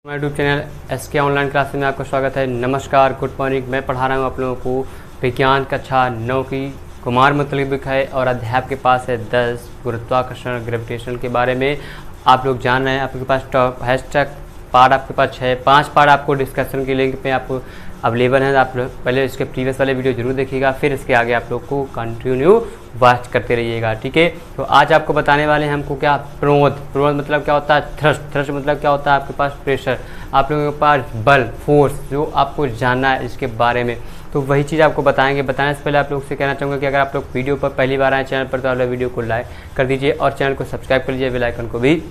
हमारे YouTube channel SK online classes में आपका स्वागत है। नमस्कार, गुड मॉर्निंग। मैं पढ़ा रहा हूँ आप लोगों को विज्ञान कक्षा 9 की कुमार मतलब है और अध्याय के पास है 10 गुरुत्वाकर्षण ग्रेविटेशन के बारे में आप लोग जान रहे हैं। आपके पास हैशटैग पार्ट आपके पास है 5 पार्ट आपको डिस्कशन के लिंक पे आपको अवेलेबल है। आप लोग पहले इसके प्रीवियस वाले वीडियो जरूर देखिएगा, फिर इसके आगे आप लोग को कंटिन्यू वॉच करते रहिएगा, ठीक है। तो आज आपको बताने वाले हैं हमको क्या प्रोध मतलब क्या होता है, थ्रस्ट मतलब क्या होता है, आपके पास प्रेशर, आप लोगों के पास बल फोर्स, जो आपको जानना है इसके बारे में, तो वही चीज़ आपको बताएंगे। बताने से पहले आप लोग से कहना चाहूँगा कि अगर आप लोग वीडियो पर पहली बार आए चैनल पर तो आप लोग वीडियो को लाइक कर दीजिए और चैनल को सब्सक्राइब कर लीजिए, बेल आइकन को भी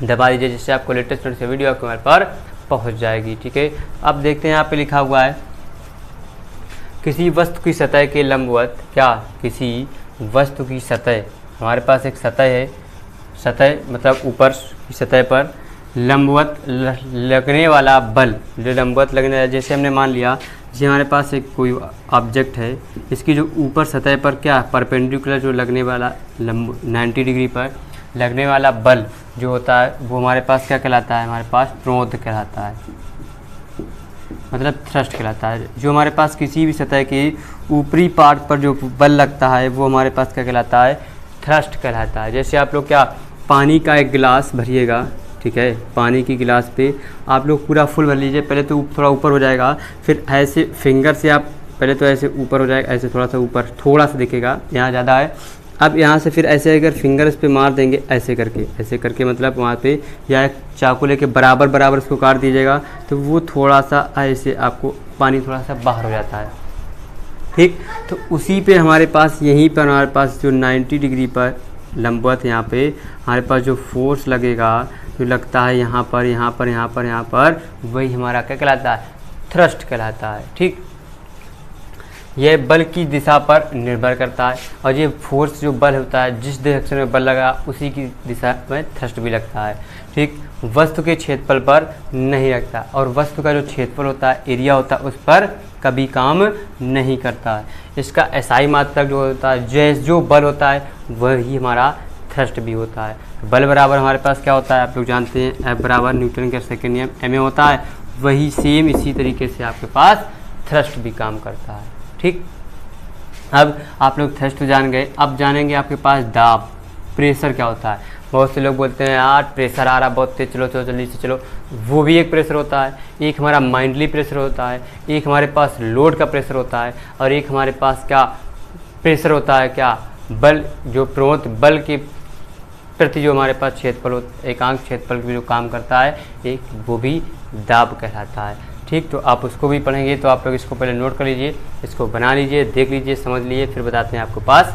दबा दीजिए, जिससे आपको लेटेस्ट नोटिस वीडियो आपके मोबाइल पर पहुंच जाएगी, ठीक है। अब देखते हैं यहाँ पे लिखा हुआ है किसी वस्तु की सतह के लंबवत, क्या किसी वस्तु की सतह, हमारे पास एक सतह है, सतह मतलब ऊपर की सतह पर लंबवत लगने वाला बल, जो लंबवत लगने वाला, जैसे हमने मान लिया जैसे हमारे पास एक कोई ऑब्जेक्ट है, इसकी जो ऊपर सतह पर क्या परपेंडिकुलर जो लगने वाला 90 डिग्री पर लगने वाला बल जो होता है वो हमारे पास क्या कहलाता है, हमारे पास प्रोध कहलाता है, मतलब थ्रस्ट कहलाता है। जो हमारे पास किसी भी सतह के ऊपरी पार्ट पर जो बल लगता है वो हमारे पास क्या कहलाता है, थ्रस्ट कहलाता है। जैसे आप लोग क्या पानी का एक गिलास भरिएगा, ठीक है, पानी की गिलास पे आप लोग पूरा फुल भर लीजिए, पहले तो थोड़ा ऊपर हो जाएगा, फिर ऐसे फिंगर से आप पहले तो ऐसे ऊपर हो जाएगा, ऐसे थोड़ा सा ऊपर थोड़ा सा दिखेगा, यहाँ ज़्यादा है। अब यहाँ से फिर ऐसे अगर फिंगर्स पे मार देंगे ऐसे करके मतलब वहाँ पे या एक चाकू लेके बराबर उसको काट दीजिएगा तो वो थोड़ा सा ऐसे आपको पानी थोड़ा सा बाहर हो जाता है, ठीक। तो उसी पे हमारे पास यहीं पर हमारे पास जो 90 डिग्री पर लंबवत यहाँ पे हमारे पास जो फोर्स लगेगा, जो लगता है यहाँ पर, वही हमारा क्या कहलाता है, थ्रस्ट कहलाता है, ठीक। यह बल की दिशा पर निर्भर करता है और ये फोर्स जो बल होता है, जिस डायरेक्शन में बल लगा उसी की दिशा में थ्रस्ट भी लगता है, ठीक। वस्तु के क्षेत्रफल पर नहीं लगता और वस्तु का जो क्षेत्रफल होता है, एरिया होता है, उस पर कभी काम नहीं करता है। इसका SI मात्रक जो होता है, जो बल होता है वही हमारा थ्रस्ट भी होता है। बल बराबर हमारे पास क्या होता है, आप लोग जानते हैं F बराबर न्यूटन के सेकंड नियम M होता है, वही सेम इसी तरीके से आपके पास थ्रस्ट भी काम करता है, ठीक। अब आप लोग थ्रस्ट जान गए, अब जानेंगे आपके पास दाब, प्रेशर क्या होता है। बहुत से लोग बोलते हैं यार प्रेशर आ रहा बहुत तेज, चलो जल्दी से चलो, वो भी एक प्रेशर होता है। एक हमारा माइंडली प्रेशर होता है, एक हमारे पास लोड का प्रेशर होता है और एक हमारे पास क्या प्रेशर होता है, क्या बल, जो प्रोध बल के प्रति जो हमारे पास क्षेत्रफल एकांक क्षेत्रफल जो काम करता है, एक वो भी दाब कहलाता है, ठीक। तो आप उसको भी पढ़ेंगे, तो आप लोग इसको पहले नोट कर लीजिए, इसको बना लीजिए, देख लीजिए, समझ लीजिए, फिर बताते हैं आपके पास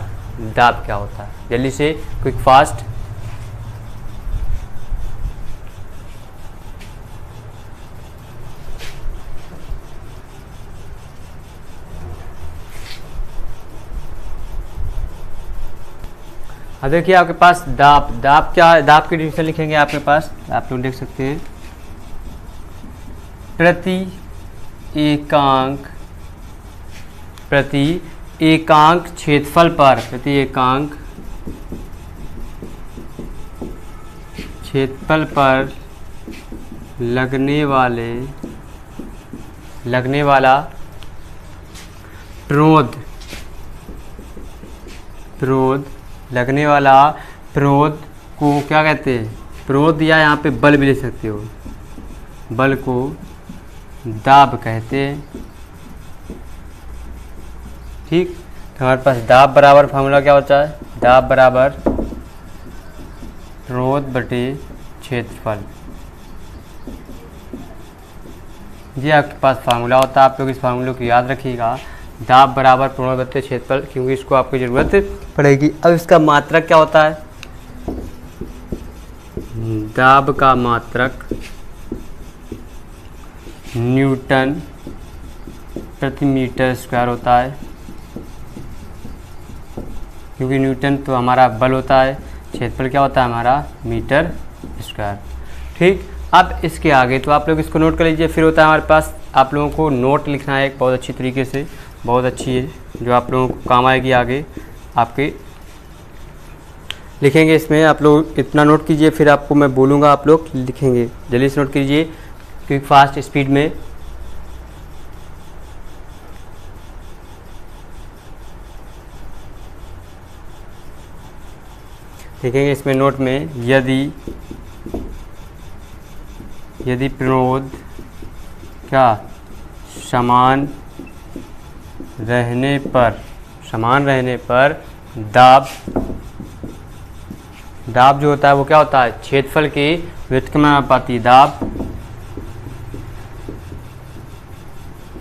दाब क्या होता है। जल्दी से क्विक फास्ट। अब देखिए आपके पास दाब क्या है, दाब की डिफिनेशन लिखेंगे आपके पास, आप लोग देख सकते हैं, प्रति एकांक क्षेत्रफल पर, प्रति एकांक क्षेत्रफल पर लगने वाला प्रोध को क्या कहते हैं, प्रोध, या यहाँ पे बल भी ले सकते हो, बल को दाब कहते हैं, ठीक। तो हमारे पास दाब बराबर फार्मूला क्या होता है, दाब बराबर प्रोध बटे क्षेत्रफल, ये आपके पास फार्मूला होता है। आप लोग इस फार्मूले को याद रखिएगा, दाब बराबर प्रोध बटे क्षेत्रफल, क्योंकि इसको आपको ज़रूरत पड़ेगी। अब इसका मात्रक क्या होता है, दाब का मात्रक न्यूटन प्रति मीटर स्क्वायर होता है, क्योंकि न्यूटन तो हमारा बल होता है, क्षेत्रफल क्या होता है हमारा मीटर स्क्वायर, ठीक। अब इसके आगे तो आप लोग इसको नोट कर लीजिए, फिर होता है हमारे पास आप लोगों को नोट लिखना है एक बहुत अच्छी तरीके से, बहुत अच्छी है, जो आप लोगों को काम आएगी आगे आपके लिखेंगे। इसमें आप लोग इतना नोट कीजिए, फिर आपको मैं बोलूँगा आप लोग लिखेंगे, जल्दी से नोट कीजिए। क्विक फास्ट स्पीड में। देखेंगे इसमें नोट में, यदि प्रणोद क्या समान रहने पर दाब जो होता है वो क्या होता है, क्षेत्रफल के व्युत्क्रमानुपाती। दाब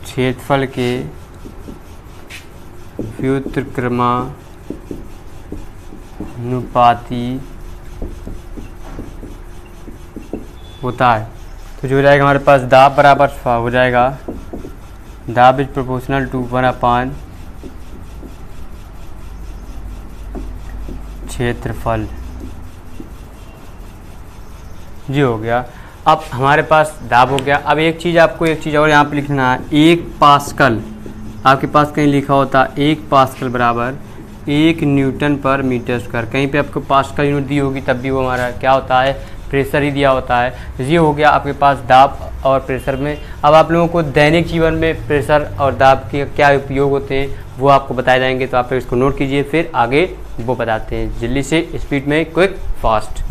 क्षेत्रफल के व्युत्क्रमानुपाती होता है। तो जो हो जाएगा हमारे पास दाब बराबर हो जाएगा, दाब इज प्रोपोर्शनल टू 1/, क्षेत्रफल जी हो गया। अब हमारे पास दाब हो गया। अब एक चीज़ और यहाँ पे लिखना है, 1 पास्कल। आपके पास कहीं लिखा होता 1 पास्कल बराबर 1 न्यूटन पर मीटर स्क्वायर। कहीं पे आपको पास्कल यूनिट दी होगी तब भी वो हमारा क्या होता है, प्रेशर ही दिया होता है। ये हो गया आपके पास दाब और प्रेशर में। अब आप लोगों को दैनिक जीवन में प्रेशर और दाब के क्या उपयोग होते हैं वो आपको बताए जाएंगे, तो आप लोग इसको नोट कीजिए, फिर आगे वो बताते हैं जल्दी से स्पीड में, क्विक फास्ट।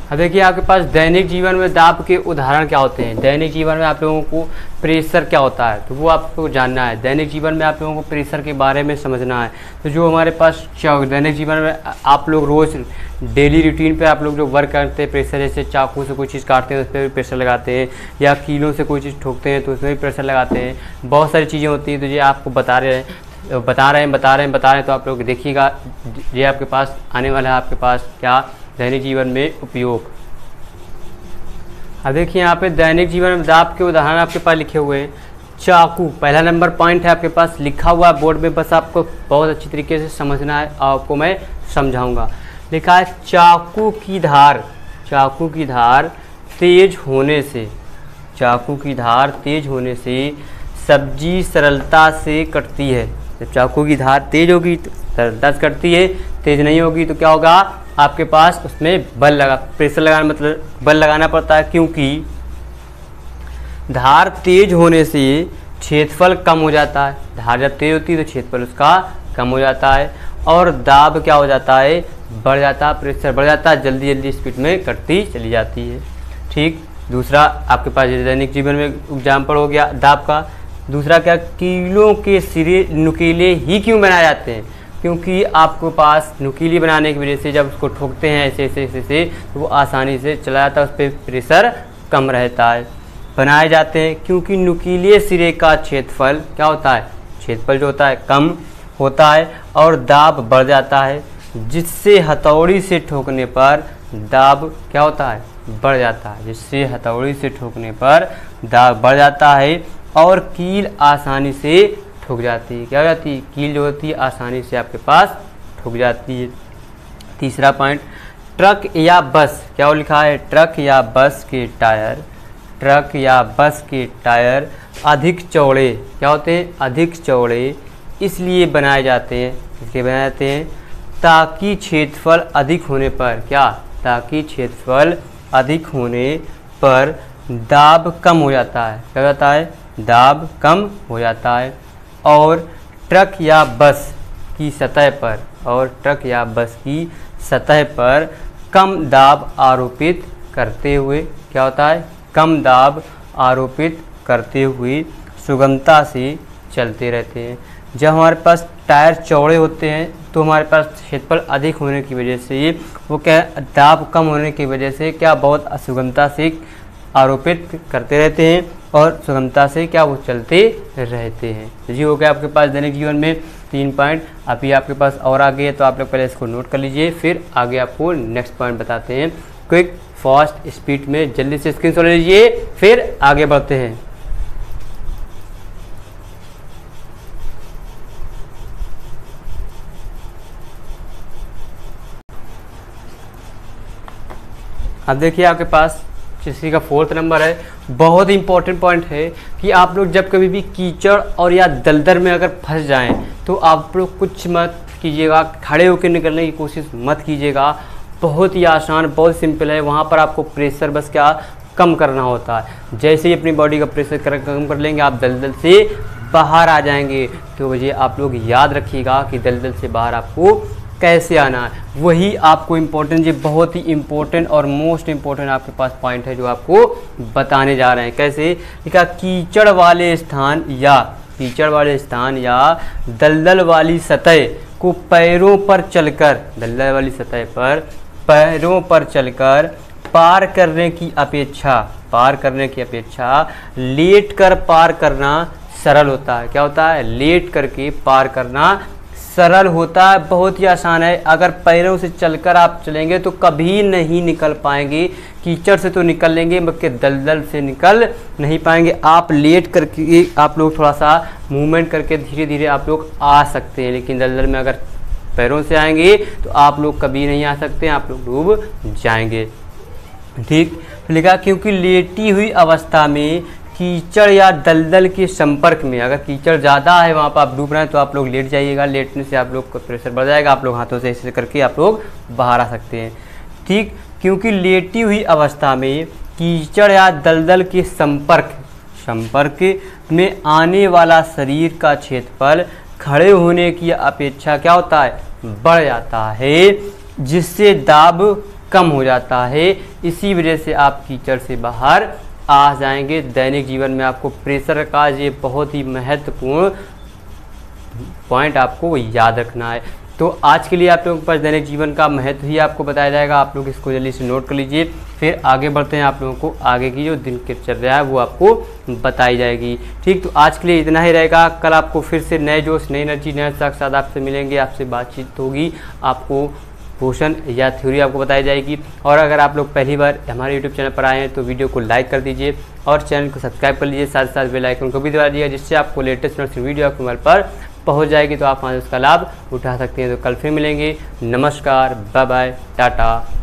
अब देखिए आपके पास दैनिक जीवन में दाब के उदाहरण क्या होते हैं। दैनिक जीवन में आप लोगों को प्रेशर क्या होता है तो वो आपको जानना है। दैनिक जीवन में आप लोगों को प्रेशर के बारे में समझना है। तो जो हमारे पास दैनिक जीवन में आप लोग रोज़ डेली रूटीन पे आप लोग जो वर्क करते हैं, प्रेशर जैसे चाकू से कोई चीज़ काटते हैं उस पर भी प्रेशर लगाते हैं, या कीलों से कोई चीज़ ठोकते हैं तो उसमें भी प्रेशर लगाते हैं। बहुत सारी चीज़ें होती हैं, तो ये आपको बता रहे हैं तो आप लोग देखिएगा। ये आपके पास आने वाला है, आपके पास क्या दैनिक जीवन में उपयोग। अब देखिए यहाँ पे दैनिक जीवन में दाब के उदाहरण आपके पास लिखे हुए हैं। चाकू पहला नंबर पॉइंट है आपके पास लिखा हुआ है बोर्ड में, बस आपको बहुत अच्छी तरीके से समझना है, आपको मैं समझाऊंगा। लिखा है चाकू की धार तेज होने से सब्जी सरलता से कटती है। जब चाकू की धार तेज होगी तो सरलता से कटती है, तेज नहीं होगी तो क्या होगा, आपके पास उसमें प्रेशर लगाना, मतलब बल लगाना पड़ता है, क्योंकि धार तेज होने से क्षेत्रफल कम हो जाता है। धार जब तेज होती है तो क्षेत्रफल उसका कम हो जाता है और दाब क्या हो जाता है, बढ़ जाता है, प्रेशर बढ़ जाता है, जल्दी स्पीड में कटती चली जाती है। ठीक, दूसरा आपके पास दैनिक जीवन में एग्जाम्पल हो गया दाब का। दूसरा क्या, कीलों के सिरे नुकीले ही क्यों बनाए जाते हैं, क्योंकि आपके पास नुकीली बनाने की वजह से जब उसको ठोकते हैं ऐसे तो वो आसानी से चला जाता है, उस पर प्रेशर कम रहता है। बनाए जाते हैं क्योंकि नुकीले सिरे का क्षेत्रफल क्या होता है, क्षेत्रफल जो होता है कम होता है और दाब बढ़ जाता है, जिससे हथौड़ी से ठोकने पर दाब क्या होता है, बढ़ जाता है, जिससे हथौड़ी से ठोकने पर दाब बढ़ जाता है और कील आसानी से ठुक जाती है। क्या हो जाती है, कील जो होती है आसानी से आपके पास ठुक जाती है। तीसरा पॉइंट, ट्रक या बस, क्या वो लिखा है, ट्रक या बस के टायर अधिक चौड़े क्या होते हैं, अधिक चौड़े इसलिए बनाए जाते हैं ताकि क्षेत्रफल अधिक होने पर दाब कम हो जाता है। क्या होता है, दाब कम हो जाता है। और ट्रक या बस की सतह पर कम दाब आरोपित करते हुए क्या होता है, कम दाब आरोपित करते हुए सुगमता से चलते रहते हैं। जब हमारे पास टायर चौड़े होते हैं तो हमारे पास क्षेत्रफल अधिक होने की वजह से वो क्या, दाब कम होने की वजह से क्या बहुत असुगमता से आरोपित करते रहते हैं और सुगमता से क्या वो चलते रहते हैं। जी हो गया आपके पास दैनिक जीवन में 3 पॉइंट। अभी आपके पास और आगे है तो आप लोग पहले इसको नोट कर लीजिए, फिर आगे आपको नेक्स्ट पॉइंट बताते हैं क्विक फास्ट स्पीड में। जल्दी से स्क्रीनशॉट ले लीजिए, फिर आगे बढ़ते हैं। अब देखिए आपके पास इसी का 4th नंबर है, बहुत ही इंपॉर्टेंट पॉइंट है कि आप लोग जब कभी भी कीचड़ और या दलदल में अगर फंस जाएं तो आप लोग कुछ मत कीजिएगा, खड़े होकर निकलने की कोशिश मत कीजिएगा। बहुत ही आसान, बहुत सिंपल है। वहाँ पर आपको प्रेशर बस क्या कम करना होता है। जैसे ही अपनी बॉडी का प्रेशर कम कर लेंगे आप दलदल से बाहर आ जाएंगे। तो ये आप लोग याद रखिएगा कि दलदल से बाहर आपको कैसे आना है, वही आपको इम्पोर्टेंट, ये बहुत ही इम्पोर्टेंट और मोस्ट इम्पोर्टेंट आपके पास पॉइंट है जो आपको बताने जा रहे हैं। कैसे लिखा, कीचड़ वाले स्थान या दलदल वाली सतह को पैरों पर चलकर, दलदल वाली सतह पर पैरों पर चलकर पार करने की अपेक्षा लेट कर पार करना सरल होता है। क्या होता है? लेट करके पार करना सरल होता है, बहुत ही आसान है। अगर पैरों से चलकर आप चलेंगे तो कभी नहीं निकल पाएंगे। कीचड़ से तो निकल लेंगे मगर दलदल से निकल नहीं पाएंगे। आप लेट करके आप लोग थोड़ा सा मूवमेंट करके धीरे धीरे आप लोग आ सकते हैं, लेकिन दलदल में अगर पैरों से आएंगे तो आप लोग कभी नहीं आ सकते, आप लोग डूब जाएंगे। ठीक लिखा, क्योंकि लेटी हुई अवस्था में कीचड़ या दलदल के संपर्क में, अगर कीचड़ ज़्यादा है वहाँ पर आप डूब रहे हैं तो आप लोग लेट जाइएगा। लेटने से आप लोग का प्रेशर बढ़ जाएगा, आप लोग हाथों से ऐसे करके आप लोग बाहर आ सकते हैं। ठीक, क्योंकि लेटी हुई अवस्था में कीचड़ या दलदल के संपर्क में आने वाला शरीर का क्षेत्रफल खड़े होने की अपेक्षा क्या होता है? बढ़ जाता है, जिससे दाब कम हो जाता है। इसी वजह से आप कीचड़ से बाहर आ जाएंगे। दैनिक जीवन में आपको प्रेशर का ये बहुत ही महत्वपूर्ण पॉइंट आपको याद रखना है। तो आज के लिए आप लोगों के पास दैनिक जीवन का महत्व ही आपको बताया जाएगा। आप लोग इसको जल्दी से नोट कर लीजिए, फिर आगे बढ़ते हैं। आप लोगों को आगे की जो दिन की चर्चा है वो आपको बताई जाएगी। ठीक, तो आज के लिए इतना ही रहेगा। कल आपको फिर से नए जोश, नई एनर्जी, नए उत्साह के साथ आपसे मिलेंगे, आपसे बातचीत होगी, आपको क्वेश्चन या थ्योरी आपको बताई जाएगी। और अगर आप लोग पहली बार हमारे यूट्यूब चैनल पर आए हैं तो वीडियो को लाइक कर दीजिए और चैनल को सब्सक्राइब कर लीजिए, साथ साथ बेल आइकन को भी दबा दीजिए, जिससे आपको लेटेस्ट नोटिफिकेशन वीडियो आपके मोबाइल पर पहुंच जाएगी, तो आप वहाँ उसका लाभ उठा सकते हैं। तो कल फिर मिलेंगे। नमस्कार, बाय बाय, टाटा।